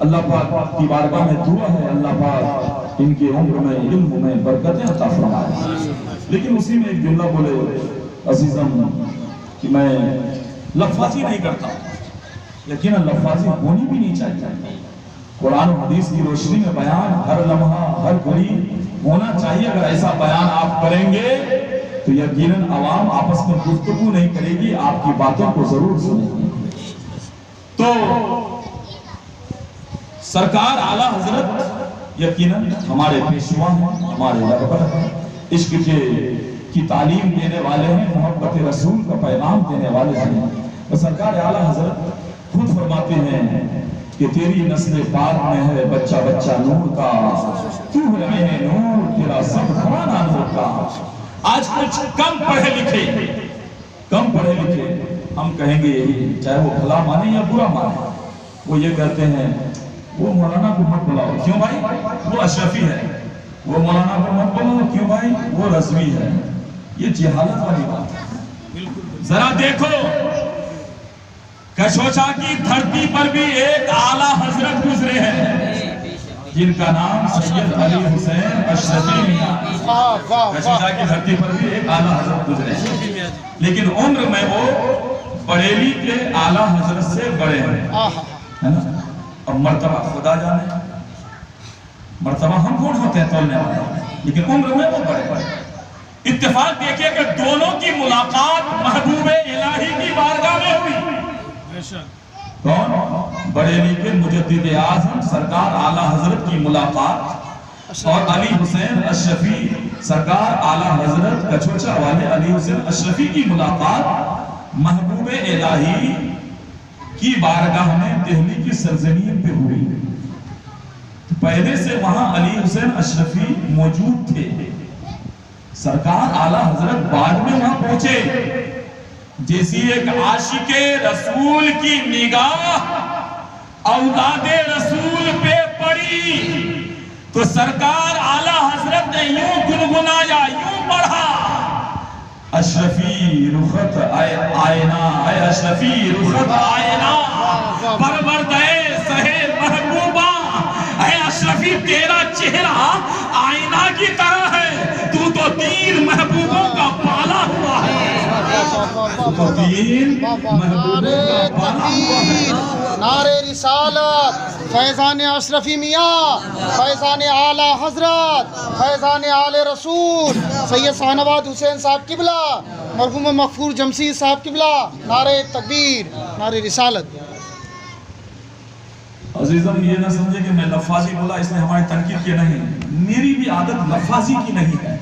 اللہ پاک کی بارگاہ میں دعا ہے اللہ پاک ان کی عمر میں، علم میں برکتیں عطا فرمائے۔ لیکن اسی میں ایک جملہ بولے عزیزم کہ میں لفظی نہیں کرتا، یقیناً لفظی ہونی بھی نہیں چاہیے۔ قرآن و حدیث کی روشنی میں بیان ہر لمحہ ہر گھڑی ہونا چاہیے۔ اگر ایسا بیان آپ کریں گے تو یقیناً عوام آپس میں گفتگو نہیں کرے گی، آپ کی باتوں کو ضرور سنیں گی۔ تو سرکار اعلیٰ حضرت یقیناً ہمارے پیشوا ہیں، ہمارے رہبر ہیں، عشق کی تعلیم دینے والے ہیں، محبت رسول کا پیغام دینے والے ہیں۔ اور سرکار اعلیٰ حضرت خود فرماتے ہیں کہ تیری نسل پاک میں ہے بچہ بچہ نور کا، تو ہے عین نور، تیرا سب کھانا نور کا۔ آج کچھ کم پڑھے لکھے ہم کہیں گے یہی، چاہے وہ بھلا مانے یا برا مانے، وہ یہ کہتے ہیں وہ مولانا کو مت بلاؤ، کیوں بھائی وہ اشرفی ہے، وہ مولانا کو مت بلاؤ، کیوں بھائی وہ رضوی ہے۔ یہ جہالت والی بات ہے۔ ذرا دیکھو کشوچا کی دھرتی پر بھی ایک اعلیٰ حضرت گزرے ہیں جن کا نام سید علی حسین اشرفی میاں۔ کشوچا کی دھرتی پر بھی ایک اعلیٰ حضرت گزرے ہیں، لیکن عمر میں وہ بریلی کے اعلیٰ حضرت سے بڑے ہیں۔ اور مرتبہ خدا جانے، مرتبہ ہم کون ہوتے ہیں تولنے والے، لیکن عمر میں وہ بڑے۔ اتفاق دیکھیے کہ دونوں کی ملاقات محبوب الہی کی بارگاہ میں ہوئی۔ کون؟ بریلی کے مجدد اعظم سرکار اعلیٰ حضرت کی ملاقات اور علی حسین اشرفی سرکار اعلیٰ حضرت کچوچا والے علی حسین اشرفی کی ملاقات محبوب الہی کی بارگاہ میں دہلی کی سرزمین پہ ہوئی۔ پہلے سے وہاں علی حسین اشرفی موجود تھے، سرکار اعلیٰ حضرت بعد میں وہاں پہنچے۔ جیسی ایک عاشق رسول کی نگاہ اولاد رسول پہ پڑی تو سرکار اعلیٰ حضرت نے یوں گنگنایا، یوں پڑھا، اشرفی رخت آئینہ، اے اشرفی رخت آئینہ، پروردہ سہے محبوبہ، اے اشرفی تیرا چہرہ آئینہ کی طرح ہے، تو تین محبوبوں کا پالا ہوا ہے۔ نعرہ رسالت، فیضان اشرفی میاں، فیضان اعلیٰ حضرت، فیضان آل رسول سید شاہ نواز حسین صاحب قبلہ، مرحوم مغفور جمشید صاحب قبلہ، نعرہ تکبیر، نعرہ رسالت۔ عزیزم یہ نہ سمجھے کہ میں لفاظی بولا اس نے ہماری تنقید کی نہیں، میری بھی عادت لفاظی کی نہیں ہے۔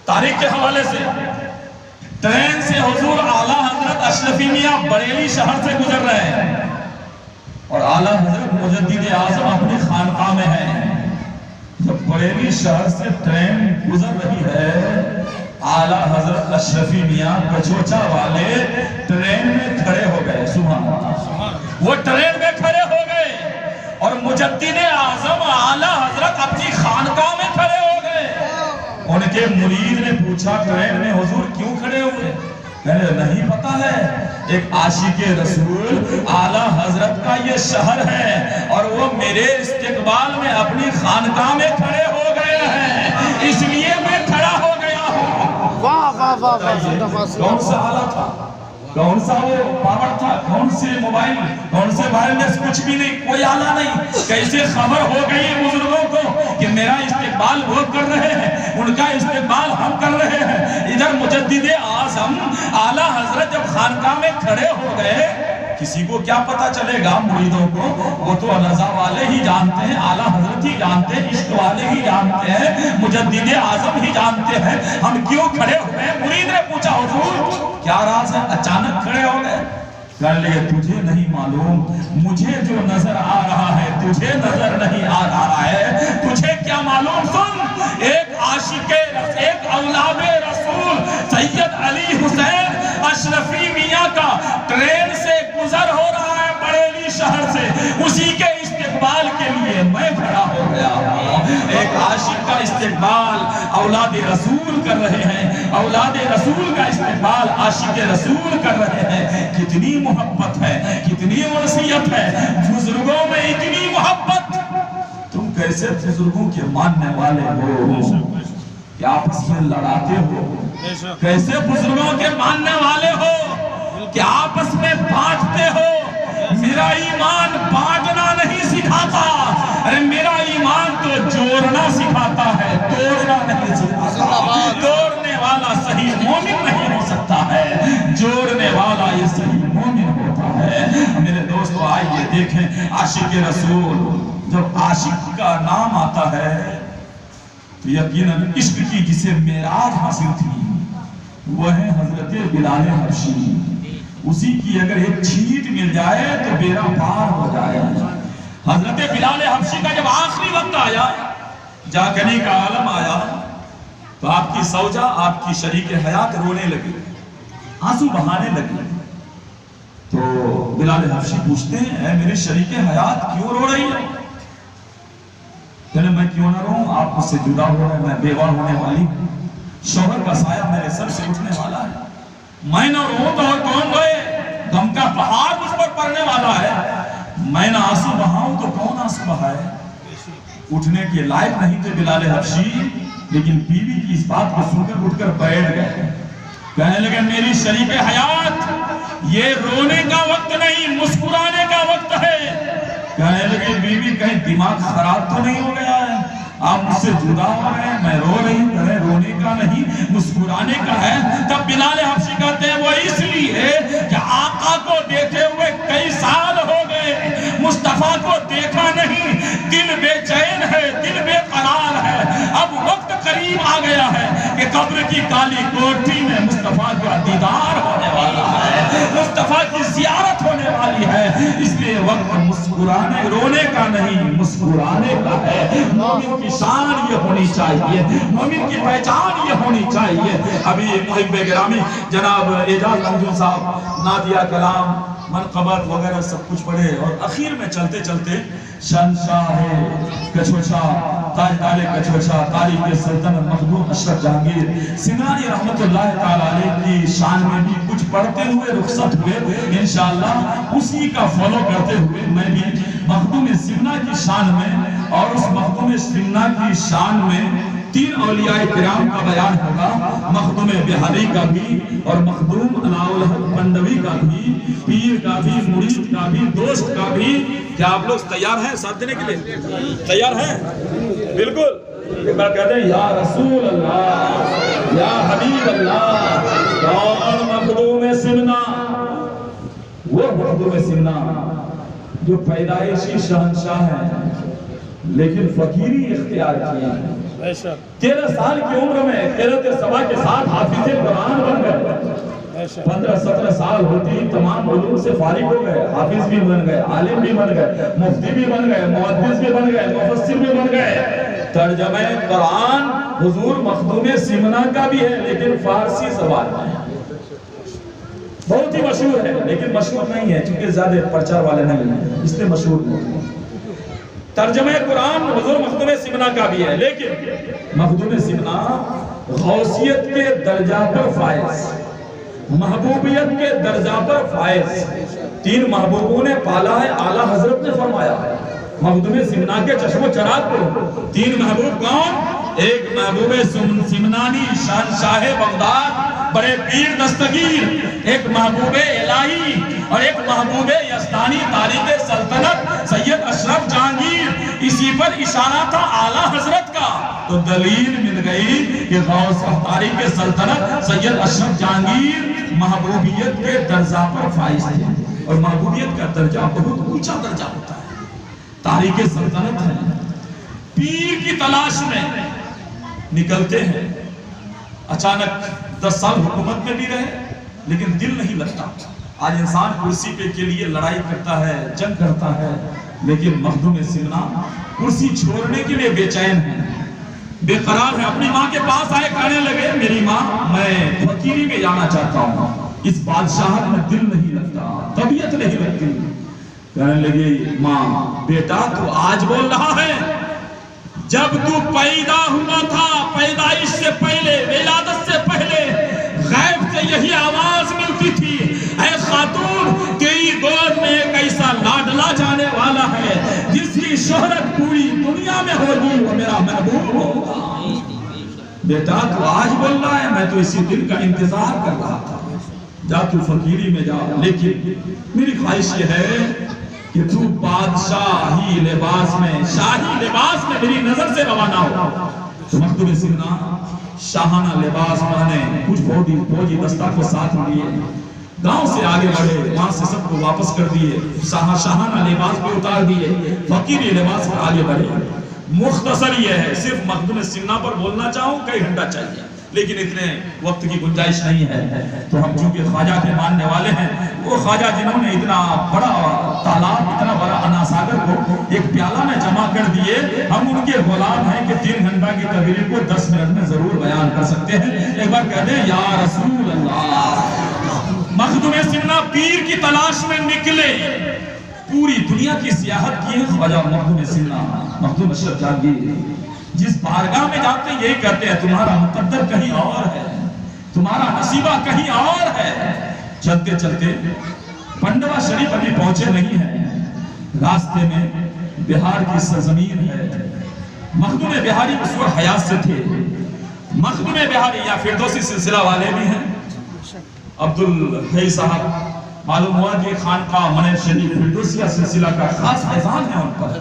تاریخ کے حوالے سے ٹرین سے حضور اعلیٰ حضرت اشرفی میاں بریلی شہر سے گزر رہے ہیں اور اعلیٰ حضرت مجدد اعظم اپنی خانقاہ میں ہیں۔ جب بریلی شہر سے ٹرین گزر رہی ہے، اعلیٰ حضرت اشرفی میاں کچوچا والے ٹرین میں کھڑے ہو گئے، سبحان اللہ، وہ ٹرین میں کھڑے ہو گئے اور مجدد اعظم اعلیٰ حضرت اپنی خانقاہ میں کھڑے ہو گئے۔ ان کے مرید نے پوچھا ٹرین میں حضور کیوں کھڑے ہوئے؟ کہنے نہیں پتا ہے، ایک عاشق رسول اعلیٰ حضرت کا یہ شہر ہے اور وہ میرے استقبال میں اپنی خانقاہ میں کھڑے ہو گئے ہیں، اس لیے میں کھڑا ہو گیا ہوں۔ واہ واہ واہ واہ، کون سا آلہ تھا، کون سا وہ پاور تھا، کون سے موبائل، کون سے وائرلیس، کچھ بھی نہیں، کوئی آلہ نہیں۔ کیسے خبر ہو گئی ہے بزرگوں کو کہ میرا استقبال وہ کر رہے ہیں، ان کا استقبال ہم کر رہے ہیں۔ ادھر مجدد اعظم اعلیٰ حضرت جب خانقاہ میں کھڑے ہو گئے، کسی کو کیا پتا چلے گا مریدوں کو، وہ تو رضا والے ہی جانتے ہیں، اعلیٰ حضرت ہی جانتے ہیں، عشق والے ہی جانتے ہیں، مجدد اعظم ہی جانتے ہیں، ہم کیوں کھڑے ہوئے ہیں؟ مرید نے پوچھا حضور کیا راز ہے؟ اچانک کھڑے ہو گئے، کہنے لگے تجھے نہیں معلوم، مجھے جو نظر آ رہا ہے تجھے نظر نہیں آ رہا ہے، تجھے کیا معلوم؟ سن، ایک عاشق، ایک اولاد رسول سید علی حسین اشرفی میاں کا ٹرین سے گزر ہو رہا ہے بریلی شہر سے، اسی کے استقبال کے لیے میں کھڑا ہو گیا ہوں۔ ایک عاشق کا استقبال اولاد رسول کر رہے ہیں، اولاد رسول کا استقبال عاشق رسول کر رہے ہیں۔ کتنی محبت ہے، کتنی وصیت ہے، بزرگوں میں اتنی محبت۔ تم کیسے بزرگوں کے ماننے والے ہو کہ آپس میں لڑاتے ہو؟ کیسے بزرگوں کے ماننے والے ہو کہ آپس میں بانٹتے ہو؟ میرا ایمان بانٹنا نہیں سکھاتا، ارے میرا ایمان تو جوڑنا سکھاتا ہے، توڑنا نہیں سکھاتا۔ توڑنے والا صحیح مومن نہیں ہو سکتا ہے، جوڑنے والا یہ صحیح مومن ہوتا ہے۔ میرے دوستو آئیے دیکھیں، عاشق رسول، جب عاشق کا نام آتا ہے تو یقیناً عشق کی جسے معراج حاصل تھی وہ ہے حضرت بلال حبشی۔ اسی کی اگر ایک چھینٹ مل جائے تو بیڑا پار ہو جائے۔ حضرت بلال حبشی کا جب آخری وقت آیا، جاگنے کا عالم آیا، تو آپ کی زوجہ، آپ کی شریک حیات رونے لگی، آنسو بہانے لگی۔ تو بلال حبشی پوچھتے ہیں، اے میرے شریک حیات کیوں رو رہی ہے؟ کہنے میں کیوں نہ رہوں، آپ مجھ سے جدا ہو رہے ہیں، میں بیوہ ہونے والی، شوہر کا سایہ میرے سر سے اٹھنے والا ہے، میں نہ روؤں تو اور کون روئے؟ غم کا پہاڑ مجھ پر پڑنے والا ہے، میں نہ آنسو بہاؤں تو کون آنسو بہائے؟ اٹھنے کے لائق نہیں تھے بلال حبشی، لیکن بیوی کی اس بات کو سن کر اٹھ کر بیٹھ گئے۔ کہنے لگے میری شریک حیات، یہ رونے کا وقت نہیں، مسکرانے کا وقت ہے۔ کہنے لگے بیوی کہیں دماغ خراب تو نہیں ہو گیا ہے؟ آپ مجھ سے جدا ہو رہے ہیں، میں رو رہی ہوں، رونے کا نہیں مسکرانے کا ہے۔ تب بلال حبشی کہتے ہیں وہ اس لیے کہ آقا کو دیکھے ہوئے کئی سال ہو گئے، مصطفیٰ کو دیکھا نہیں، دل بے چین ہے، دل بے قرار ہے۔ اب وقت قریب آ گیا ہے کہ قبر کی کالی کوٹھی میں مصطفیٰ کا دیدار ہونے والا ہے، مصطفیٰ کی زیارت ہونے والی ہے، اس لیے وقت مسکرانے رونے کا نہیں مسکرانے کا ہے۔ مومن کی شان یہ ہونی چاہیے، مومن کی پہچان یہ ہونی چاہیے۔ ابھی محب گرامی جناب اعجاز منظور صاحب نادیہ کلام منقبت وغیرہ سب کچھ پڑھے، اور اخیر میں چلتے چلتے شہنشاہ کچھوچا، تاجدار کچھوچا، تاریخ سلطنت مخدوم اشرف جہانگیر سمنانی رحمت اللہ تعالیٰ علیہ کی شان میں بھی کچھ پڑھتے ہوئے رخصت ہوئے۔ انشاءاللہ اسی کا فالو کرتے ہوئے میں بھی مخدوم سمنا کی شان میں اور اس مخدوم سمنا کی شان میں تین اولیاء کرام کا بیان ہوگا، مخدوم بہاری کا بھی اور مخدوم علاؤالحق پنڈوی کا بھی، پیر کا بھی، مرید کا بھی، دوست کا بھی۔ کیا آپ لوگ تیار ہیں ساتھ دینے کے لیے؟ تیار ہیں؟ بالکل۔ ایک بار کہتے ہیں یا رسول اللہ، یا حبیب اللہ، کون مخدوم سمنا؟ وہ مخدوم سمنا جو پیدائشی شہنشاہ ہیں لیکن فقیری اختیار کیا ہے۔ 13 سال کی عمر میں قرۃ سبا کے ساتھ حافظ قرآن بن گئے، 15-17 سال ہوتی تمام علوم سے فارغ ہو گئے، حافظ بھی بن گئے، عالم بھی بن گئے، مفتی بھی بن گئے، محدث بھی بن گئے، مفسر بھی بن گئے۔ ترجمہ قرآن حضور مخدوم سمنا کا بھی ہے لیکن فارسی زبان میں ہے، بہت ہی مشہور ہے لیکن مشہور نہیں ہے چونکہ زیادہ پرچار والے نہیں ہیں، اس لیے مشہور نہیں ہے۔ ترجمہ قرآن حضور مخدوم سمنا کا بھی ہے، لیکن مخدوم سمنا غوثیت کے درجہ پر فائز، محبوبیت کے درجہ پر فائز، تین محبوبوں نے پالا ہے، اعلیٰ حضرت نے فرمایا مخدوم سمنا کے چشم و چراغ کو۔ تین محبوب کون؟ ایک محبوب سمنانی شہنشاہ بغداد بڑے پیر دستگیر، ایک محبوب الہی اور ایک محبوب یزدانی تاریخ سلطنت سید اشرف جہانگیر۔ اسی پر اشارہ تھا اعلیٰ حضرت کا، تو دلیل مل گئی کہ غوث تاریخ سلطنت سید اشرف جہانگیر محبوبیت کے درجہ پر فائز تھے، اور محبوبیت کا درجہ بہت اونچا درجہ ہوتا ہے۔ تاریخ سلطنت ہے، پیر کی تلاش میں نکلتے ہیں، اچانک 10 سال حکومت میں بھی رہے، لیکن دل نہیں لگتا. آج انسان کرسی پہ کے لیے لڑائی کرتا ہے, جنگ کرتا ہے, لیکن مخدوم سمنا کرسی چھوڑنے کے لیے بے چین ہے, بے قرار ہے. اپنی ماں کے پاس آئے, کہنے لگے میری ماں میں فقیری میں جانا چاہتا ہوں, اس بادشاہت میں دل نہیں لگتا, طبیعت نہیں لگتی. کہنے لگے ماں بیٹا تو آج بول رہا ہے, جب تو پیدا ہوا تھا پیدائش سے پہلے, ولادت سے پہلے غیب سے یہی آواز ملتی تھی, اے خاتون تیری گود میں ایک ایسا لاڈلا جانے والا ہے جس کی شہرت پوری دنیا میں ہوگی, وہ میرا محبوب ہوگا. بیٹا تو آج بول رہا ہے, میں تو اسی دن کا انتظار کر رہا تھا. جا تو فقیری میں جا, لیکن میری خواہش یہ ہے کہ تو بادشاہی لباس میں, شاہی لباس میں میری نظر سے روانہ ہو. تو مخدوم سمنا شاہانہ لباس پہنے, کچھ فوجی دستہ کو ساتھ لیے, گاؤں سے آگے بڑھے, وہاں سے سب کو واپس کر دیے, شاہانہ لباس پہ اتار دیے, فقیری لباس پر آگے بڑھے. مختصر یہ ہے, صرف مخدوم سمنا پر بولنا چاہوں کئی گھنٹہ چاہیے, لیکن اتنے وقت کی گنجائش نہیں ہے. تو ہم چونکہ خواجہ کے ماننے والے ہیں, وہ خواجہ جنہوں نے اتنا بڑا تالاب, اتنا بڑا انا ساگر کو ایک پیالہ میں جمع کر دیے, ہم ان کے غلام ہیں کہ 3 گھنٹہ کی تقریر کو 10 منٹ میں ضرور بیان کر سکتے ہیں. ایک بار کہہ دیں یا رسول اللہ. مخدوم سمنا پیر کی تلاش میں نکلے, پوری دنیا کی سیاحت کی ہے خواجہ مخدوم سمنا, مخدوم اشرف جہانگیر. جس بارگاہ میں جاتے ہیں یہی کہتے ہیں تمہارا مقدر کہیں اور ہے, تمہارا نصیبہ کہیں اور ہے. چلتے چلتے پنڈوا شریف ابھی پہنچے نہیں ہیں, راستے میں بہار کی سرزمین ہے. مخدوم بہاری اس وقت حیات سے تھے. مخدوم بہاری یا فردوسی سلسلہ والے بھی ہیں. عبدالحی صاحب معلوم ہوا کہ خانقاہ منیر شریف فردوسیہ سلسلہ کا خاص فیضان ہے ان پر.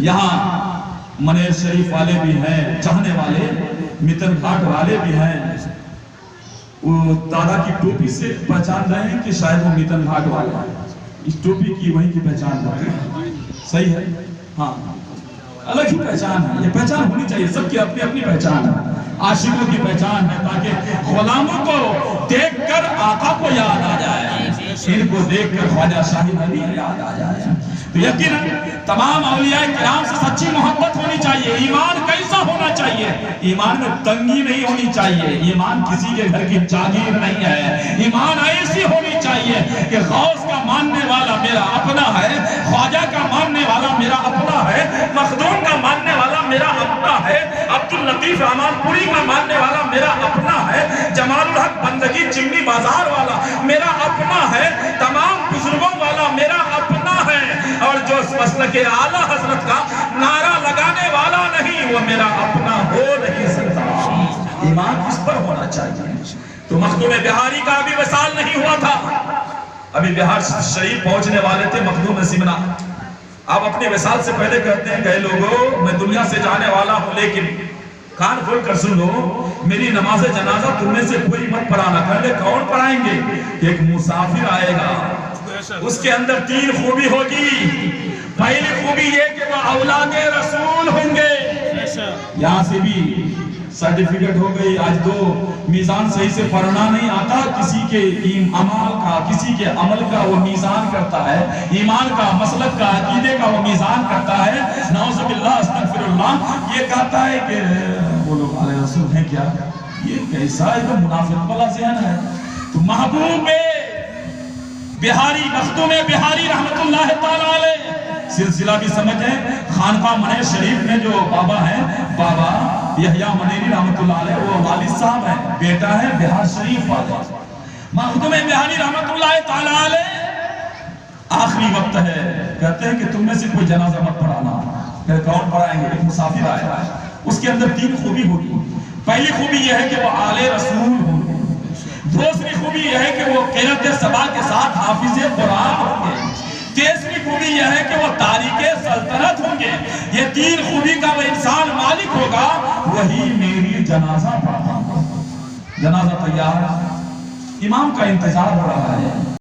یہاں منیر شریف والے بھی ہیں, چاہنے والے, متن گھاٹ والے بھی ہیں. وہ دادا کی ٹوپی سے پہچان رہے ہیں کہ شاید وہ متن گھاٹ والے ہیں, اس ٹوپی کی وہیں کی پہچان رہے ہیں. صحیح ہے, ہاں الگ ہی پہچان ہے, یہ پہچان ہونی چاہیے, سب کی اپنی اپنی پہچان ہے. عاشقوں کی پہچان ہے تاکہ غلاموں کو دیکھ کر آقا کو یاد آ جائے, ان کو دیکھ کر خواجہ شاہی علی یاد آ جائے. تو یقیناً تمام اولیاء کرام سے سچی محبت ہونی چاہیے. ایمان کیسا ہونا چاہیے؟ ایمان میں تنگی نہیں ہونی چاہیے. ایمان کسی کے گھر کی جاگیر نہیں ہے. ایمان ایسی ہونی چاہیے کہ غوث کا ماننے والا میرا اپنا ہے, خواجہ کا ماننے والا میرا اپنا ہے, مخدوم کا ماننے والا میرا اپنا ہے, عبداللطیف امان پوری کا ماننے والا میرا اپنا ہے, جمال الحق بندگی چنگی بازار والا میرا اپنا ہے, تمام بزرگوں والا میرا اپنا ہے. اور جو اس مسلک اعلیٰ حضرت کا نعرہ لگانے والا نہیں, وہ میرا اپنا ہو نہیں سکتا. ایمان اس پر ہونا چاہیے. تو مخدوم بہاری کا ابھی وصال نہیں ہوا تھا, ابھی بہار شریف پہنچنے والے تھے مخدوم سمنا. آپ اپنے وصال سے پہلے کہتے ہیں کہ لوگوں میں دنیا سے جانے والا ہوں, لیکن کان کھول کر سن لو, میری نماز جنازہ تم میں سے کوئی مت پڑھانا. کہنے کون پڑھائیں گے؟ ایک مسافر آئے گا, اس کے اندر 3 خوبی ہوگی. پہلی خوبی یہ کہ وہ اولاد رسول ہوں گے. یہاں سے بھی سرٹیفکیٹ ہو گئی. آج 2 میزان صحیح سے پڑھنا نہیں آتا, کسی کے اعمال کا, کسی کے عمل کا وہ میزان کرتا ہے, ایمان کا, مسلک کا, عقیدے کا وہ میزان کرتا ہے. نعوذ باللہ استغفر اللہ. یہ کہتا ہے کہ وہ لوگ علیہ رسول ہیں کیا؟ یہ کیسا ایک منافق والا ذہن ہے. تو محبوب بہاری, مخدوم بہاری رحمت اللہ تعالی علیہ, سلسلہ بھی سمجھیں. خانقاہ منیر شریف میں جو بابا ہیں, بابا یحییٰ منیری رحمت اللہ علیہ, وہ والد صاحب ہیں, بیٹا ہے بہار شریف والا. مخدوم بہاری رحمت اللہ تعالی علیہ آخری وقت ہے, کہتے ہیں کہ تم میں سے کوئی جنازہ مت پڑھانا. کہ کون پڑھائیں گے؟ ایک مسافر آیا ہے, اس کے اندر 3 خوبی ہوگی. پہلی خوبی یہ ہے کہ وہ آل رسول ہوں گے. دوسری خوبی یہ ہے کہ وہ قرأت سبا کے ساتھ حافظ قرآن ہوں گے. تیسری خوبی یہ ہے کہ وہ تاریخ سلطنت ہوں گے. یہ 3 خوبی کا وہ انسان مالک ہوگا, وہی میری جنازہ پڑھا. جنازہ تیار, امام کا انتظار ہو رہا ہے.